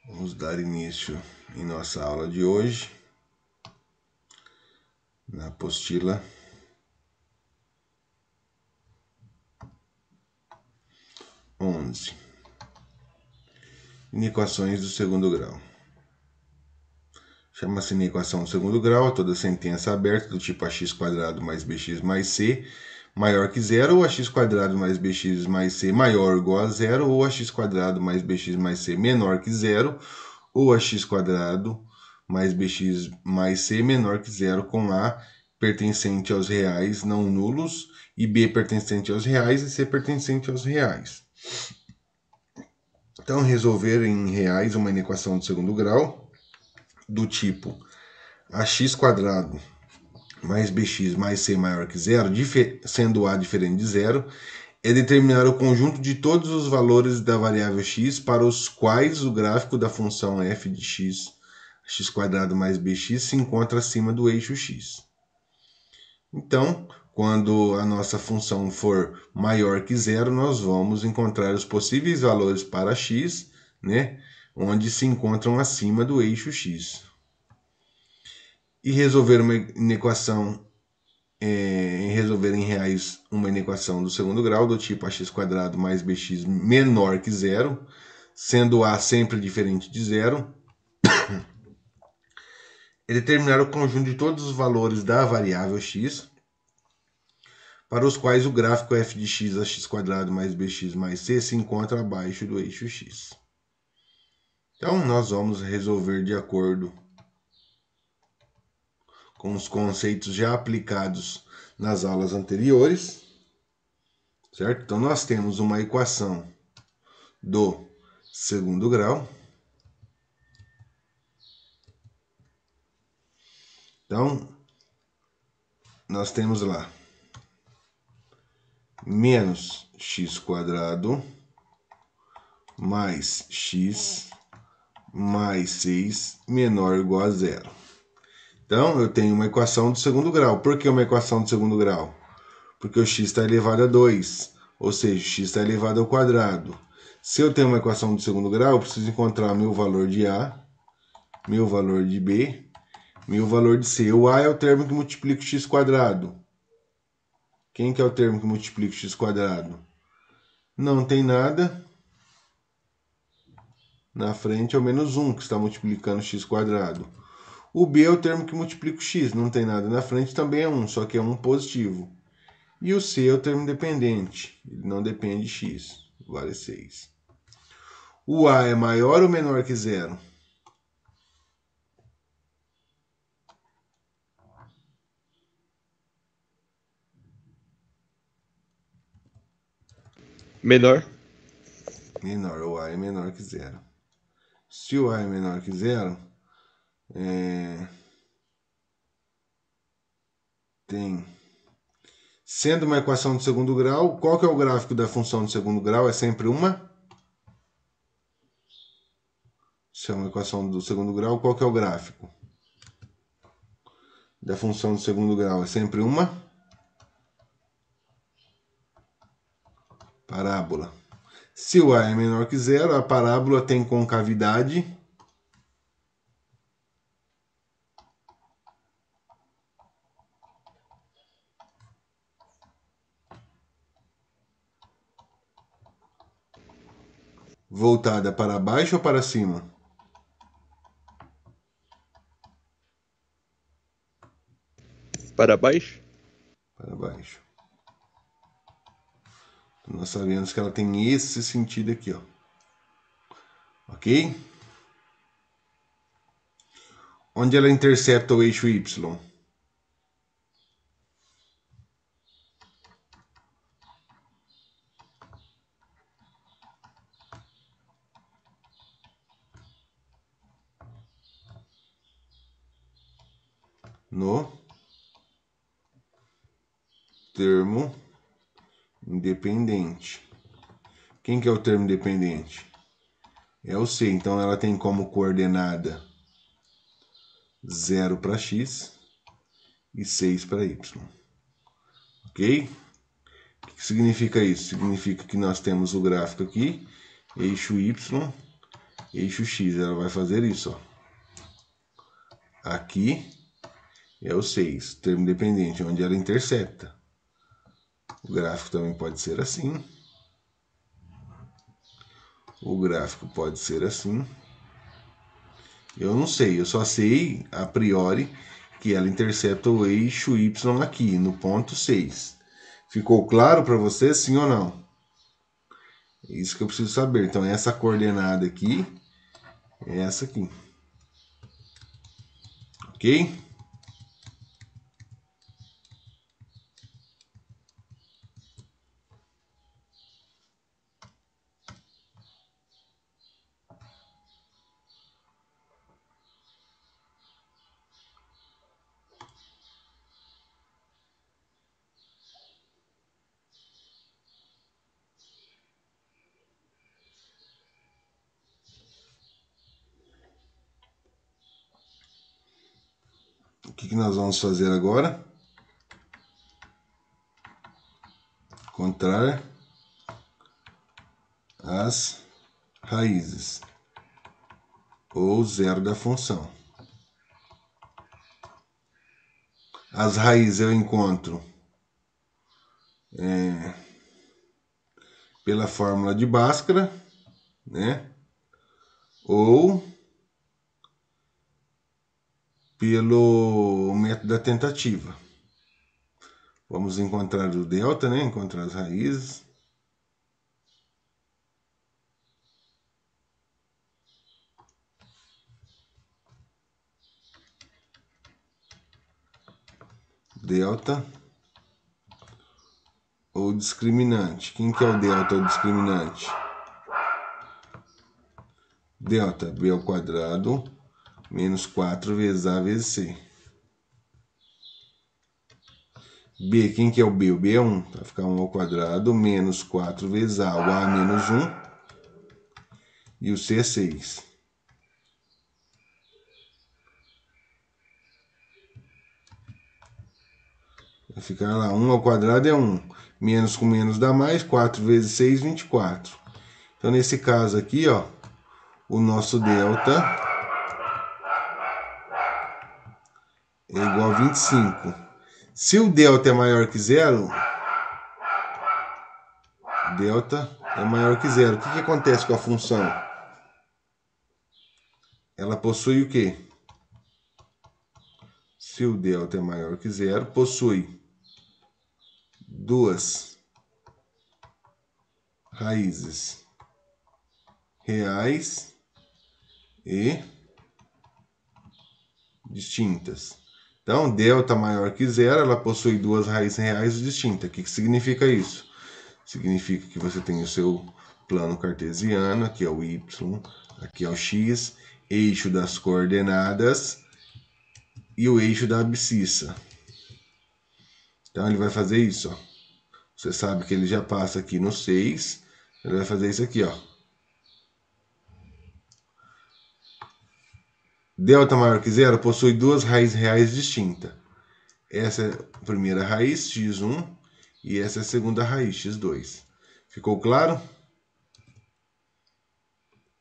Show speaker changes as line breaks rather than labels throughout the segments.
Vamos dar início em nossa aula de hoje, na apostila 11. Inequações do segundo grau. Chama-se inequação do segundo grau toda sentença aberta do tipo ax² mais bx mais c maior que zero, ou ax² mais bx mais c maior ou igual a zero, ou ax² mais bx mais c menor que zero, ou ax² mais bx mais c menor que zero, com a pertencente aos reais não nulos, e b pertencente aos reais e c pertencente aos reais. Então, resolver em reais uma inequação do segundo grau do tipo ax² mais bx mais c maior que zero, sendo a diferente de zero, é determinar o conjunto de todos os valores da variável x para os quais o gráfico da função f de x, x² mais bx, se encontra acima do eixo x. Então, quando a nossa função for maior que zero, nós vamos encontrar os possíveis valores para x, né, onde se encontram acima do eixo x. E resolver uma inequação resolver em reais uma inequação do segundo grau do tipo ax² mais bx menor que zero, sendo a sempre diferente de zero, é determinar o conjunto de todos os valores da variável x para os quais o gráfico f de x ax² mais bx mais c se encontra abaixo do eixo x. Então, nós vamos resolver de acordo com os conceitos já aplicados nas aulas anteriores, certo? Então, nós temos uma equação do segundo grau. Então, nós temos lá menos x² mais x mais 6 menor ou igual a zero. Então, eu tenho uma equação do segundo grau. Por que uma equação do segundo grau? Porque o x está elevado a 2, ou seja, x está elevado ao quadrado. Se eu tenho uma equação do segundo grau, eu preciso encontrar meu valor de A, meu valor de B, meu valor de C. O A é o termo que multiplica o x². Quem que é o termo que multiplica o x²? Não tem nada. Na frente é o menos 1, que está multiplicando x². O B é o termo que multiplica o x, não tem nada na frente, também é 1, só que é 1 positivo. E o C é o termo dependente, ele não depende de x, vale 6. O A é maior ou menor que zero?
Menor.
Menor, o A é menor que zero. Se o A é menor que zero, sendo uma equação de segundo grau, qual que é o gráfico da função de segundo grau? É sempre uma? Se é uma equação do segundo grau, qual que é o gráfico da função do segundo grau? É sempre uma parábola. Se o A é menor que zero, a parábola tem concavidade voltada para baixo ou para cima?
Para baixo.
Para baixo. Nós sabemos que ela tem esse sentido aqui, ó. Ok? Onde ela intercepta o eixo Y? No termo independente. Quem que é o termo independente? É o C. Então ela tem como coordenada 0 para x e 6 para y. Ok? O que significa isso? Significa que nós temos o gráfico aqui, eixo y, eixo X, ela vai fazer isso, ó. Aqui é o 6, termo dependente, onde ela intercepta. O gráfico também pode ser assim. O gráfico pode ser assim. Eu não sei, eu só sei a priori que ela intercepta o eixo Y aqui, no ponto 6. Ficou claro para você, sim ou não? É isso que eu preciso saber. Então, essa coordenada aqui é essa aqui. Ok? O que nós vamos fazer agora? Encontrar as raízes, ou zero da função. As raízes eu encontro pela fórmula de Bhaskara, né? Ou pelo método da tentativa. Vamos encontrar o delta, né? Encontrar as raízes. Delta ou discriminante. Quem que é o delta ou discriminante? Delta, b ao quadrado menos 4 vezes a vezes c. B, quem que é o B? O B é 1. Vai ficar 1 ao quadrado menos 4 vezes A. O A é menos 1. E o C é 6. Vai ficar lá, 1 ao quadrado é 1. Menos com menos dá mais, 4 vezes 6, 24. Então, nesse caso aqui, ó, o nosso delta é igual a 25. Se o delta é maior que zero, delta é maior que zero. O que acontece com a função? Ela possui o quê? Se o delta é maior que zero, possui duas raízes reais e distintas. Então, delta maior que zero, ela possui duas raízes reais distintas. O que significa isso? Significa que você tem o seu plano cartesiano, aqui é o y, aqui é o x, eixo das coordenadas e o eixo da abscissa. Então, ele vai fazer isso, ó. Você sabe que ele já passa aqui no 6, ele vai fazer isso aqui, ó. Delta maior que zero possui duas raízes reais distintas. Essa é a primeira raiz, x1, e essa é a segunda raiz, x2. Ficou claro?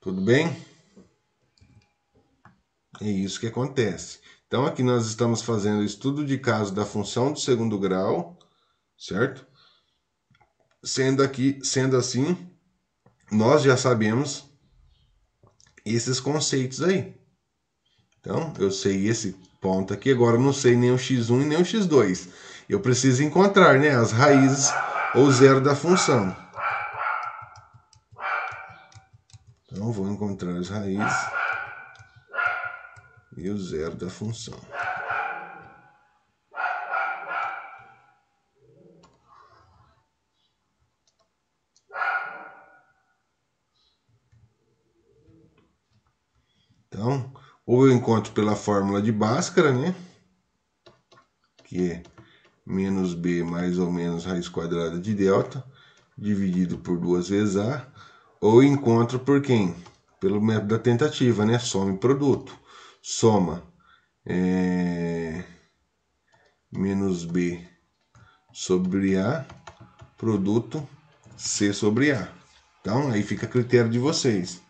Tudo bem? É isso que acontece. Então, aqui nós estamos fazendo estudo de caso da função do segundo grau, certo? Sendo assim, nós já sabemos esses conceitos aí. Então, eu sei esse ponto aqui, agora eu não sei nem o x1 e nem o x2. Eu preciso encontrar, né, as raízes ou zero da função. Então, vou encontrar as raízes e o zero da função. Então, ou eu encontro pela fórmula de Bhaskara, né? Que é menos b mais ou menos raiz quadrada de delta, dividido por 2 vezes a, ou encontro por quem? Pelo método da tentativa, né? Soma e produto. Soma menos b sobre a, produto c sobre a. Então, aí fica a critério de vocês.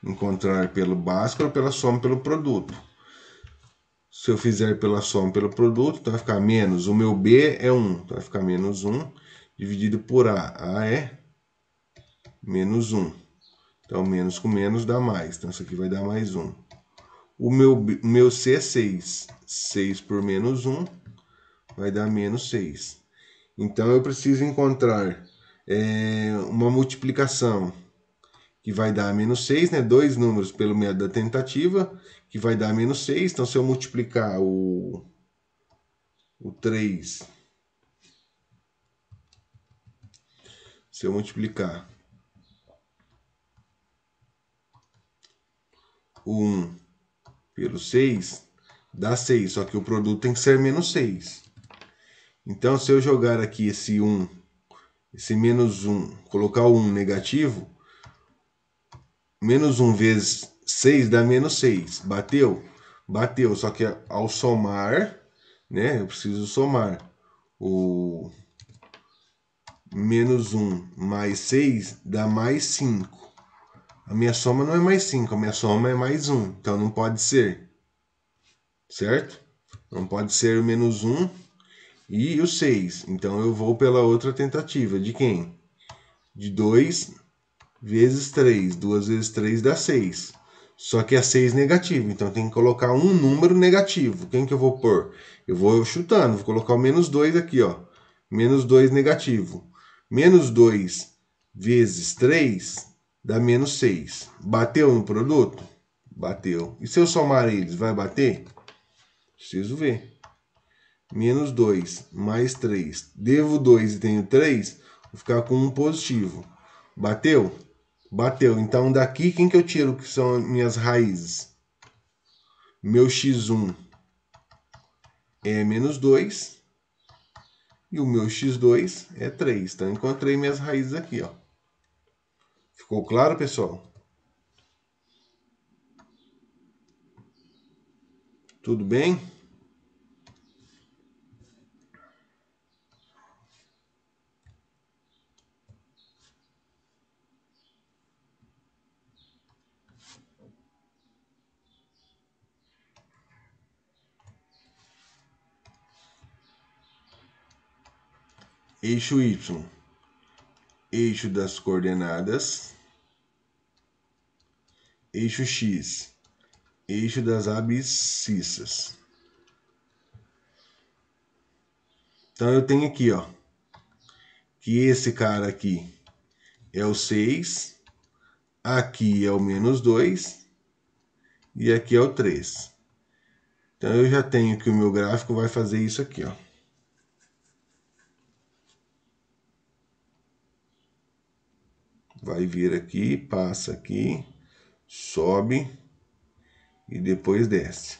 encontrar pelo básico ou pela soma pelo produto. Se eu fizer pela soma pelo produto, então vai ficar menos, o meu B é 1, então vai ficar menos 1 dividido por A. A é menos 1. Então, menos com menos dá mais. Então, isso aqui vai dar mais 1. O meu C é 6. 6 por menos 1 vai dar menos 6. Então, eu preciso encontrar uma multiplicação que vai dar menos 6, né? Dois números pelo método da tentativa, que vai dar menos 6. Então, se eu multiplicar o 3, se eu multiplicar o 1 pelo 6, dá 6, só que o produto tem que ser menos 6. Então, se eu jogar aqui esse 1, esse menos 1, colocar o 1 negativo, menos 1 vezes 6 dá menos 6. Bateu? Bateu, só que ao somar, né, eu preciso somar o menos 1 mais 6 dá mais 5. A minha soma não é mais 5, a minha soma é mais 1, então não pode ser. Certo? Não pode ser o menos 1 e o 6. Então eu vou pela outra tentativa. De quem? De 2 vezes 3. 2 vezes 3 dá 6. Só que é 6 negativo. Então tem que colocar um número negativo. Quem que eu vou pôr? Eu vou chutando. Vou colocar o menos 2 aqui, ó. Menos 2 negativo. Menos 2 vezes 3 dá menos 6. Bateu no produto? Bateu. E se eu somar eles, vai bater? Preciso ver. Menos 2 mais 3. Devo 2 e tenho 3, vou ficar com um positivo. Bateu? Bateu. Então daqui quem que eu tiro que são minhas raízes? Meu x1 é menos 2 e o meu x2 é 3. Então encontrei minhas raízes aqui, ó. Ficou claro, pessoal? Tudo bem? Eixo Y, eixo das coordenadas. Eixo X, eixo das abscissas. Então eu tenho aqui, ó, que esse cara aqui é o 6, aqui é o menos 2 e aqui é o 3. Então eu já tenho que o meu gráfico vai fazer isso aqui, ó. Vai vir aqui, passa aqui, sobe e depois desce.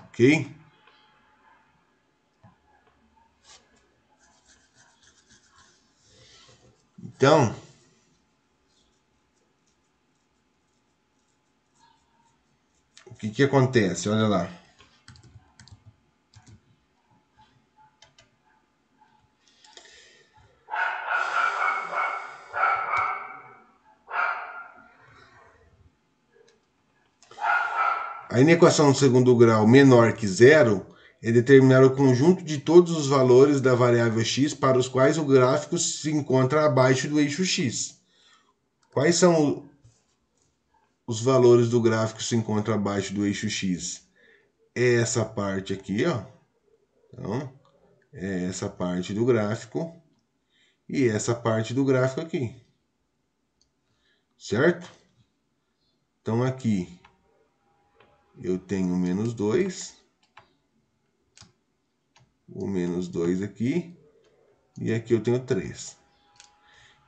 Ok? Então, o que que acontece? Olha lá. A inequação do segundo grau menor que zero é determinar o conjunto de todos os valores da variável x para os quais o gráfico se encontra abaixo do eixo x. Quais são os valores do gráfico que se encontra abaixo do eixo x? É essa parte aqui, ó. Então, é essa parte do gráfico e essa parte do gráfico aqui. Certo? Então, aqui eu tenho menos 2, o menos 2 aqui, e aqui eu tenho 3.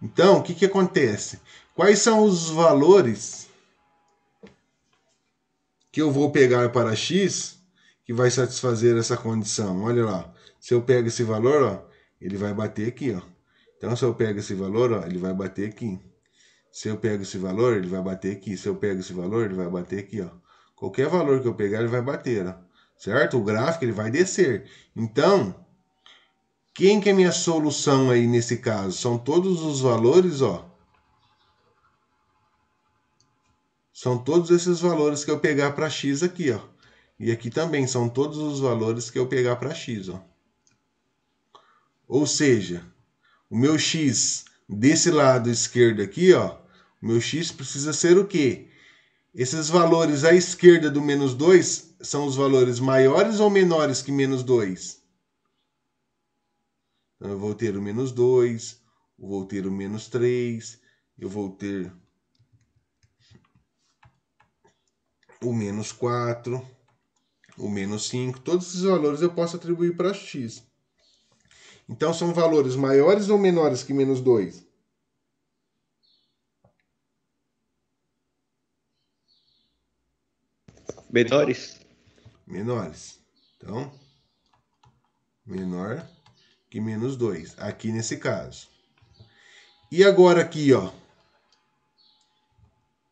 Então, o que que acontece? Quais são os valores que eu vou pegar para x que vai satisfazer essa condição? Olha lá, se eu pego esse valor, ó, ele vai bater aqui, ó. Então, se eu pego esse valor, ó, ele vai bater aqui. Se eu pego esse valor, ele vai bater aqui. Se eu pego esse valor, ele vai bater aqui, ó. Qualquer valor que eu pegar, ele vai bater, ó. Certo? O gráfico, ele vai descer. Então, o Quem que é minha solução aí nesse caso? São todos os valores, ó. São todos esses valores que eu pegar para x aqui, ó. E aqui também são todos os valores que eu pegar para x, ó. Ou seja, o meu x desse lado esquerdo aqui, ó, o meu x precisa ser o quê? Esses valores à esquerda do menos 2 são os valores maiores ou menores que menos 2? Então, eu vou ter o menos 2, eu vou ter o menos 3, eu vou ter o menos 4, o menos 5. Todos esses valores eu posso atribuir para x. Então, são valores maiores ou menores que menos 2?
Menores?
Menores. Então, menor que menos 2, aqui nesse caso. E agora aqui, ó,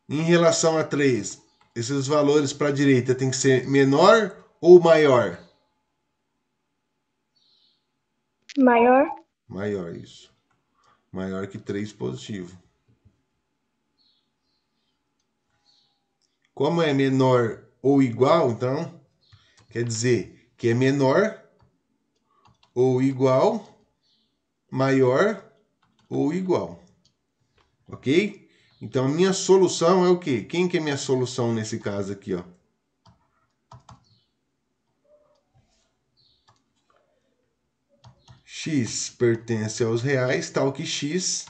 em relação a 3, esses valores para a direita tem que ser menor ou maior?
Maior.
Maior, isso. Maior que 3 positivo. Como é menor ou igual, então, quer dizer que é menor ou igual, maior ou igual. Ok? Então, a minha solução é o quê? Quem que é minha solução nesse caso aqui, ó? X pertence aos reais, tal que x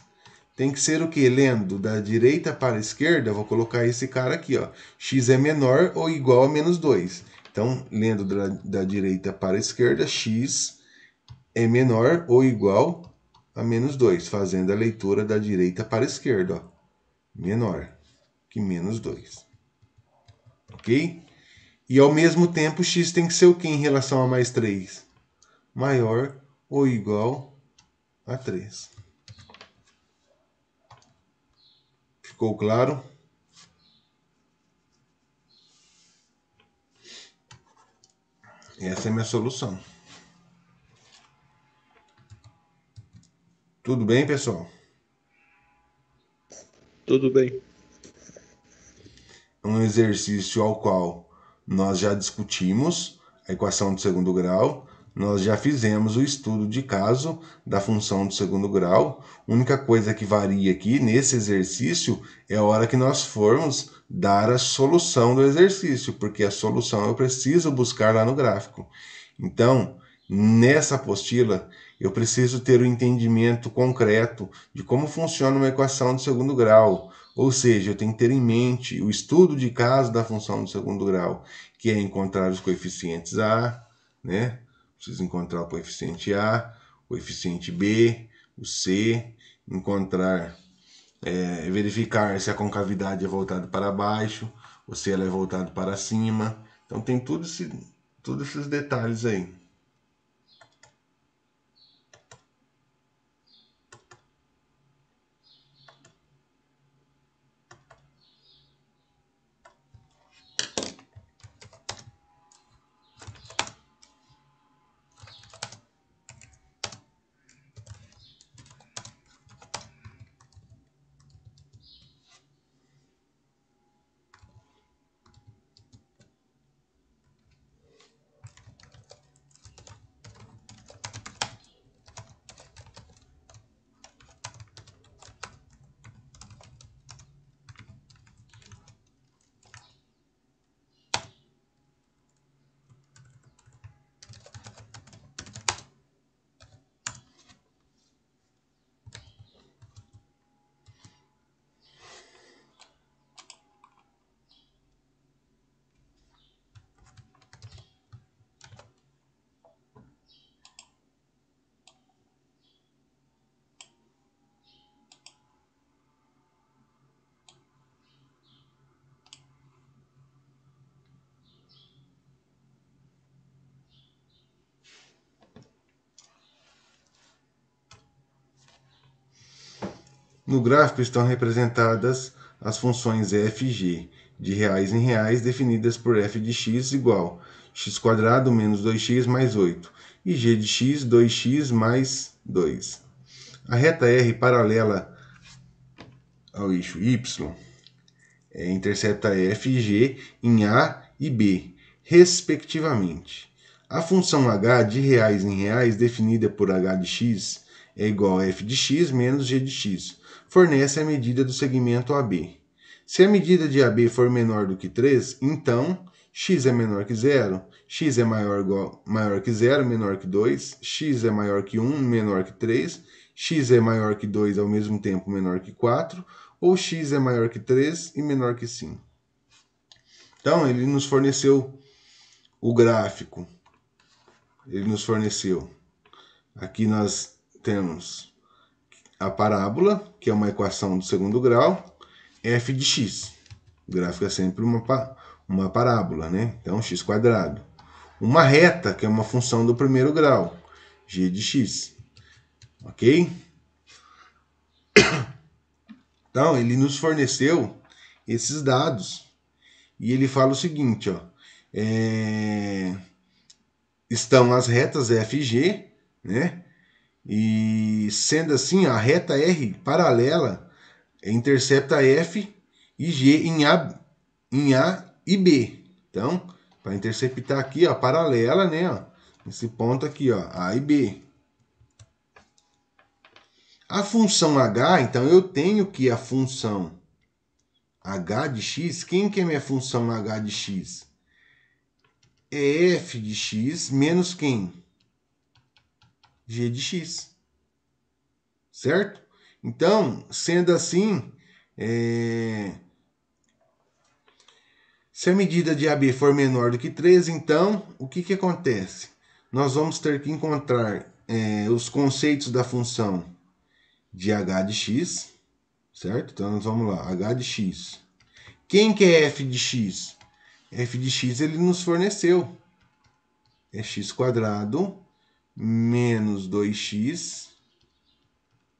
tem que ser o quê? Lendo da direita para a esquerda, vou colocar esse cara aqui, ó. X é menor ou igual a menos 2. Então, lendo da direita para a esquerda, x é menor ou igual a menos 2, fazendo a leitura da direita para a esquerda, ó. Menor que menos 2. Ok? E ao mesmo tempo, x tem que ser o quê em relação a mais 3? Maior ou igual a 3. Ficou claro? Essa é a minha solução. Tudo bem, pessoal?
Tudo bem.
Um exercício ao qual nós já discutimos a equação de segundo grau, nós já fizemos o estudo de caso da função de segundo grau. A única coisa que varia aqui nesse exercício é a hora que nós formos dar a solução do exercício, porque a solução eu preciso buscar lá no gráfico. Então, nessa apostila, eu preciso ter o entendimento concreto de como funciona uma equação de segundo grau. Ou seja, eu tenho que ter em mente o estudo de caso da função de segundo grau, que é encontrar os coeficientes A, né? Preciso encontrar o coeficiente A, o coeficiente B, o C, encontrar, verificar se a concavidade é voltada para baixo ou se ela é voltada para cima. Então tem todos esses detalhes aí. No gráfico estão representadas as funções f e g. de reais em reais definidas por f de x igual x² menos 2x mais 8 e g de x 2x mais 2. A reta R paralela ao eixo y intercepta f e g em A e B, respectivamente. A função h de reais em reais definida por h de x é igual a f de x menos g de x. Fornece a medida do segmento AB. Se a medida de AB for menor do que 3, então x é menor que 0, x é maior que 0, menor que 2, x é maior que 1, menor que 3, x é maior que 2 ao mesmo tempo menor que 4, ou x é maior que 3 e menor que 5. Então, ele nos forneceu o gráfico. Ele nos forneceu. Aqui nós temos a parábola, que é uma equação do segundo grau, f de x. O gráfico é sempre uma parábola, né? Então, x². Uma reta, que é uma função do primeiro grau, g de x. Ok? Então, ele nos forneceu esses dados. E ele fala o seguinte, ó. Estão as retas f e g, né? E sendo assim, a reta R paralela intercepta f e g em A e B. Então, para interceptar aqui, ó, paralela, né? Ó, esse ponto aqui, ó, A e B. A função h, então eu tenho que a função h de x, quem que é minha função h de x? É f de x menos quem? G de x. Certo? Então, sendo assim, se a medida de AB for menor do que 3, então, o que acontece? Nós vamos ter que encontrar os conceitos da função de h de x, certo? Então, nós vamos lá, h de x. Quem que é f de x? F de x ele nos forneceu. É x² menos 2x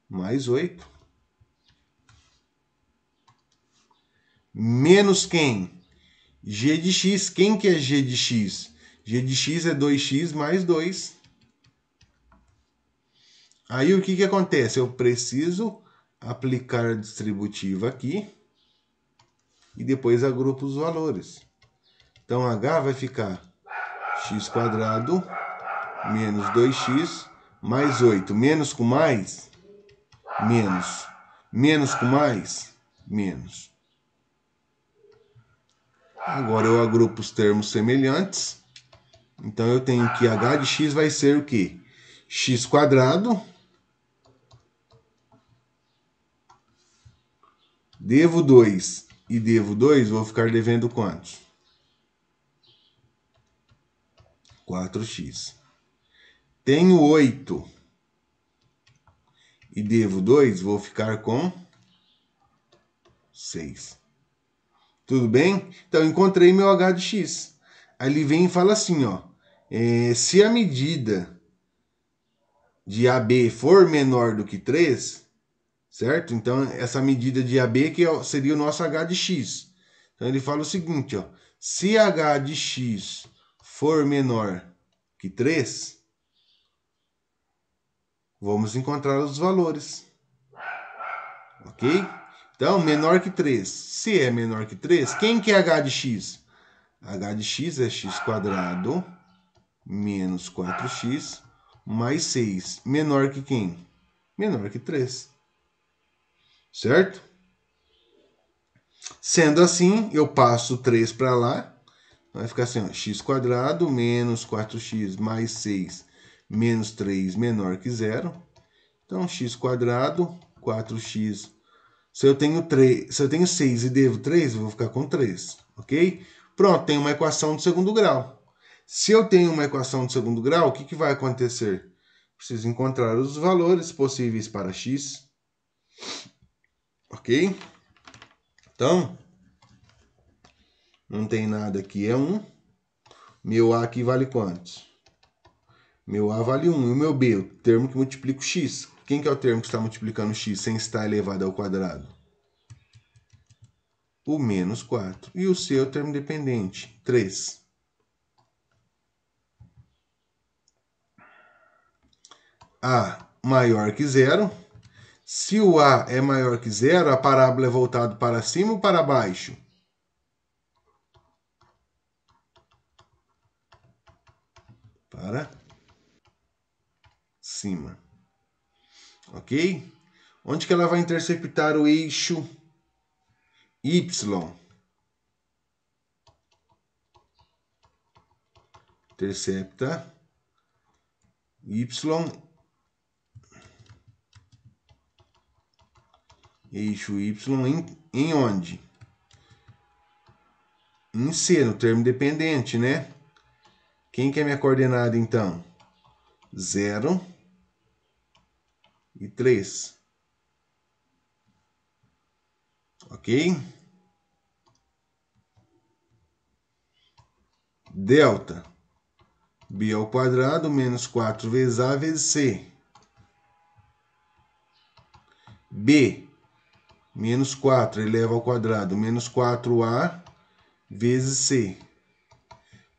mais 8. Menos quem? G de x. Quem que é g de x? G de x é 2x mais 2. Aí o que acontece? Eu preciso aplicar a distributiva aqui e depois agrupo os valores. Então h vai ficar x² menos 2x mais 8. Menos com mais? Menos. Menos com mais? Menos. Agora eu agrupo os termos semelhantes. Então eu tenho que h de x vai ser o quê? x². Devo 2 e devo 2, vou ficar devendo quantos? 4x. Tenho 8 e devo 2, vou ficar com 6. Tudo bem? Então, encontrei meu h de x. Aí ele vem e fala assim, ó. Se a medida de AB for menor do que 3, certo? Então, essa medida de AB que seria o nosso h de x. Então, ele fala o seguinte, ó. Se h de x for menor que 3, vamos encontrar os valores. Ok? Então, menor que 3. Se é menor que 3, quem que é h de x? H de x é x² menos 4x mais 6. Menor que quem? Menor que 3. Certo? Sendo assim, eu passo 3 para lá. Vai ficar assim, ó, x² menos 4x mais 6 menos 3 menor que 0. Então, x², 4x. Se eu tenho 6 e devo 3, eu vou ficar com 3, ok? Pronto, tenho uma equação de segundo grau. Se eu tenho uma equação de segundo grau, o que vai acontecer? Preciso encontrar os valores possíveis para x. Ok? Então, não tem nada aqui, é 1. Meu A aqui vale quantos? Meu A vale 1. E o meu B, o termo que multiplica o x. Quem que é o termo que está multiplicando o x sem estar elevado ao quadrado? o menos 4. E o C é o termo dependente, 3. A maior que zero. Se o A é maior que zero, a parábola é voltada para cima ou para baixo? Para cima. Ok? Onde que ela vai interceptar o eixo Y? Intercepta Y, eixo Y em onde? Em C, no termo dependente, né? Quem que é minha coordenada, então? 0 e 3. Ok? Delta. B ao quadrado menos 4 vezes A vezes C. B, menos 4 eleva ao quadrado, menos 4A vezes C.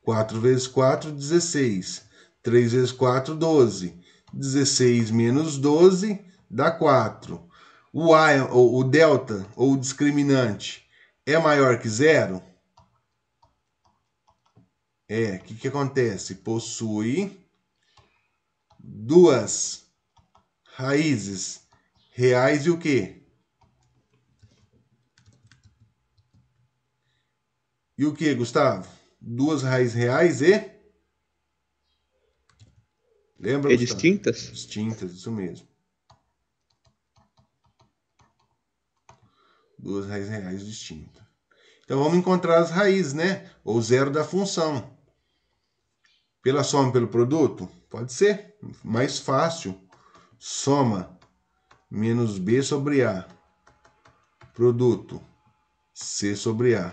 4 vezes 4, 16. 3 vezes 4, 12. 16 menos 12 dá 4. O A, o delta, ou o discriminante, é maior que zero? O que acontece? Possui duas raízes reais e o quê? E o que, Gustavo? Duas raízes reais e... Lembra,
E
Gustavo?
distintas?
Distintas, isso mesmo. Duas raízes reais distintas. Então vamos encontrar as raízes, né? Ou zero da função. Pela soma pelo produto? Pode ser. Mais fácil. Soma menos B sobre A. Produto. C sobre A.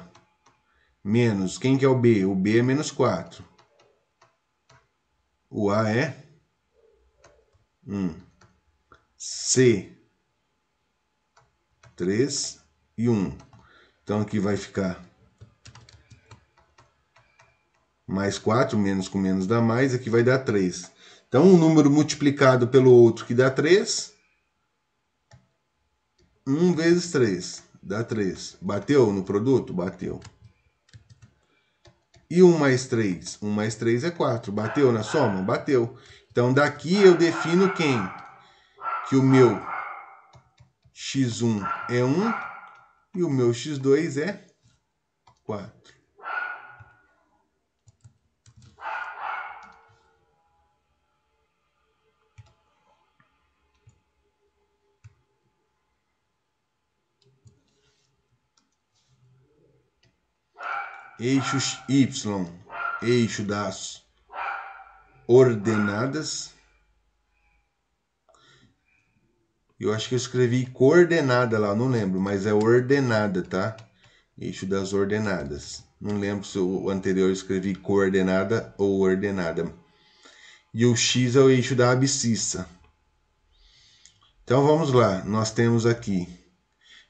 Menos. Quem que é o B? O B é menos 4. O A é 1. C. 3 e 1. Então aqui vai ficar mais 4, menos com menos dá mais, aqui vai dar 3. Então, um número multiplicado pelo outro que dá 3, 1 vezes 3, dá 3. Bateu no produto? Bateu. E 1 mais 3? 1 mais 3 é 4. Bateu na soma? Bateu. Então, daqui eu defino quem? Que o meu x1 é 1 e o meu x2 é 4. Eixo Y, eixo das ordenadas. Eu acho que eu escrevi coordenada lá, não lembro, mas é ordenada, tá? Eixo das ordenadas. Não lembro se o anterior eu escrevi coordenada ou ordenada. E o X é o eixo da abscissa. Então vamos lá, nós temos aqui,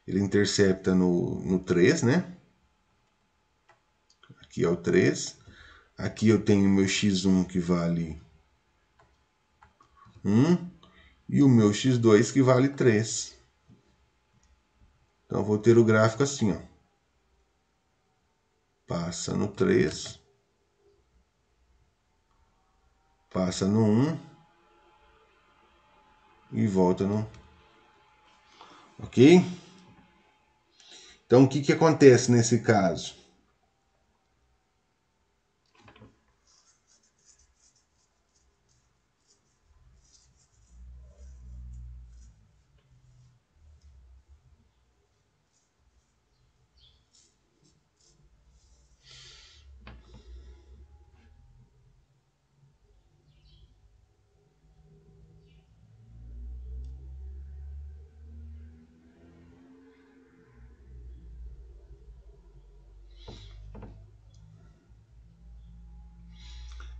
ele intercepta no 3, né? Aqui é o 3. Aqui eu tenho meu x1 que vale 1 e o meu x2 que vale 3. Então eu vou ter o gráfico assim, ó. Passa no 3, passa no 1 e volta no... Ok? Então o que acontece nesse caso?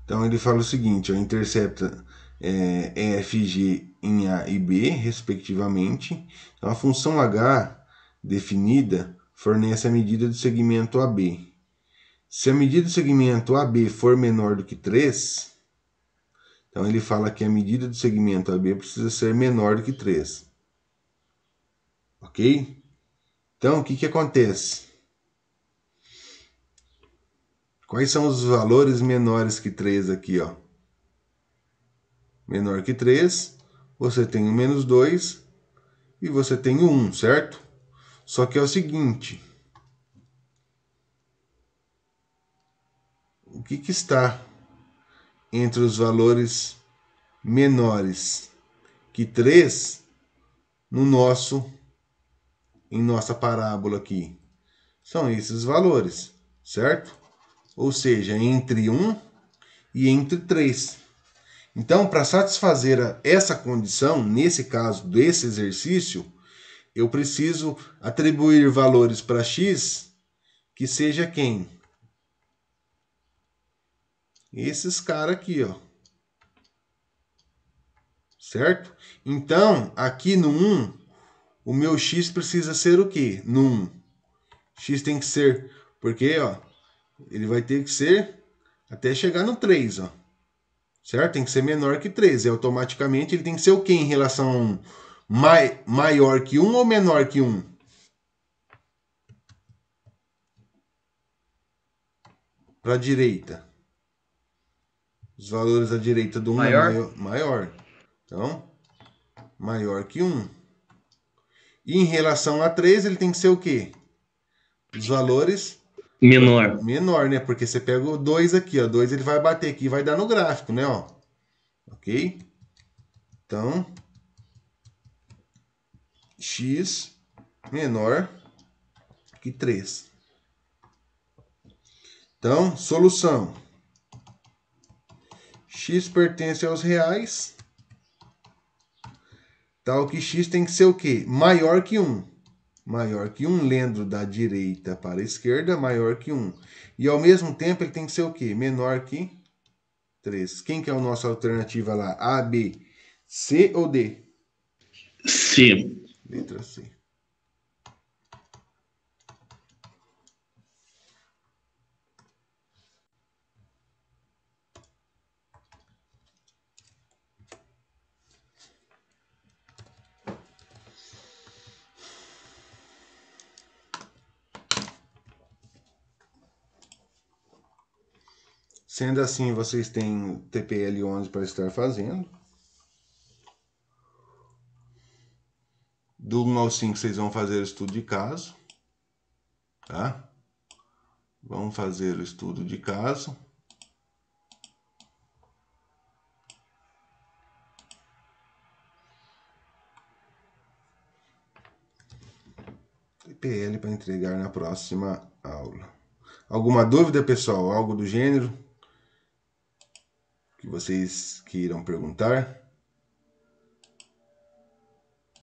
Então ele fala o seguinte, ó, intercepta EFG em A e B, respectivamente. Então a função H definida fornece a medida do segmento AB. Se a medida do segmento AB for menor do que 3, então ele fala que a medida do segmento AB precisa ser menor do que 3. Ok? Então, o que acontece? Quais são os valores menores que 3 aqui, ó? Menor que 3, você tem o menos 2 e você tem o 1, certo? Só que é o seguinte, o que está entre os valores menores que 3 em nossa parábola aqui? São esses valores, certo? Ou seja, entre 1 e entre 3. Então, para satisfazer essa condição, nesse caso desse exercício, eu preciso atribuir valores para x que seja quem? Esses caras aqui, ó. Certo? Então, aqui no 1, o meu x precisa ser o quê? No 1. X tem que ser, porque, ó, ele vai ter que ser até chegar no 3, ó. Certo? Tem que ser menor que 3. E automaticamente ele tem que ser o quê em relação a 1? Maior que 1 ou menor que 1? Para a direita. Os valores à direita do 1
Maior?
é maior. Então, maior que 1. E em relação a 3, ele tem que ser o quê? Os valores
Menor.
menor, né? Porque você pega o 2 aqui, ó. 2 ele vai bater aqui e vai dar no gráfico, né? Ó. Ok? Então, x menor que 3. Então, solução. X pertence aos reais. Tal que x tem que ser o quê? Maior que 1. Maior que 1, lendo da direita para a esquerda, maior que 1. E ao mesmo tempo ele tem que ser o quê? Menor que 3. Quem que é a nossa alternativa lá? A, B, C ou D?
C.
Letra C. Sendo assim, vocês têm TPL 11 para estar fazendo. Do 1 ao 5 vocês vão fazer o estudo de caso. Tá? Vamos fazer o estudo de caso. TPL para entregar na próxima aula. Alguma dúvida, pessoal? Algo do gênero que vocês queiram perguntar?